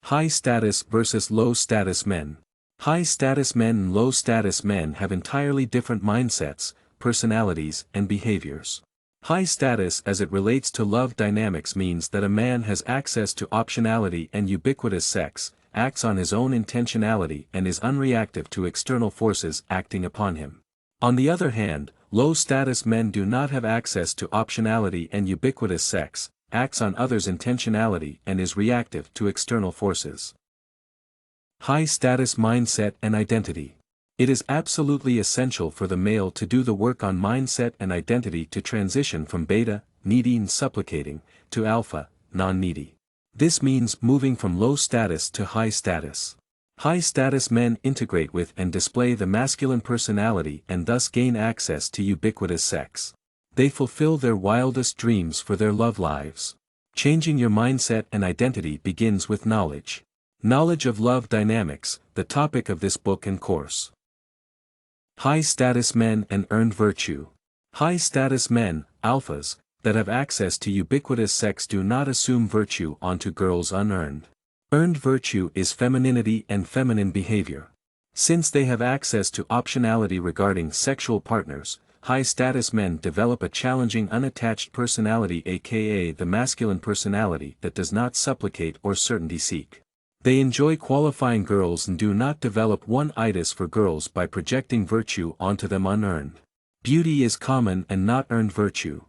High status versus low status men. High status men and low status men have entirely different mindsets, personalities, and behaviors. High status as it relates to love dynamics means that a man has access to optionality and ubiquitous sex, acts on his own intentionality and is unreactive to external forces acting upon him. On the other hand, low-status men do not have access to optionality and ubiquitous sex, acts on others' intentionality and is reactive to external forces. High-status mindset and identity. It is absolutely essential for the male to do the work on mindset and identity to transition from beta, needy and supplicating, to alpha, non-needy. This means moving from low status to high status. High status men integrate with and display the masculine personality and thus gain access to ubiquitous sex. They fulfill their wildest dreams for their love lives. Changing your mindset and identity begins with knowledge. Knowledge of love dynamics, the topic of this book and course. High status men and earned virtue. High status men, alphas, that have access to ubiquitous sex do not assume virtue onto girls unearned. Earned virtue is femininity and feminine behavior. Since they have access to optionality regarding sexual partners, high-status men develop a challenging unattached personality, aka the masculine personality that does not supplicate or certainty seek. They enjoy qualifying girls and do not develop one-itis for girls by projecting virtue onto them unearned. Beauty is common and not earned virtue.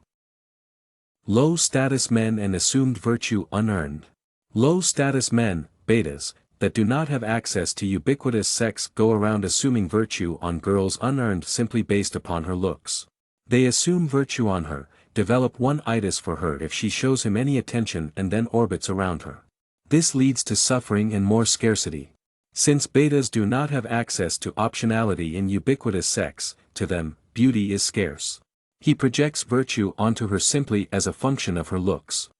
Low-status men and assumed virtue unearned. Low-status men, betas, that do not have access to ubiquitous sex go around assuming virtue on girls unearned simply based upon her looks. They assume virtue on her, develop one-itis for her if she shows him any attention and then orbits around her. This leads to suffering and more scarcity. Since betas do not have access to optionality in ubiquitous sex, to them, beauty is scarce. He projects virtue onto her simply as a function of her looks.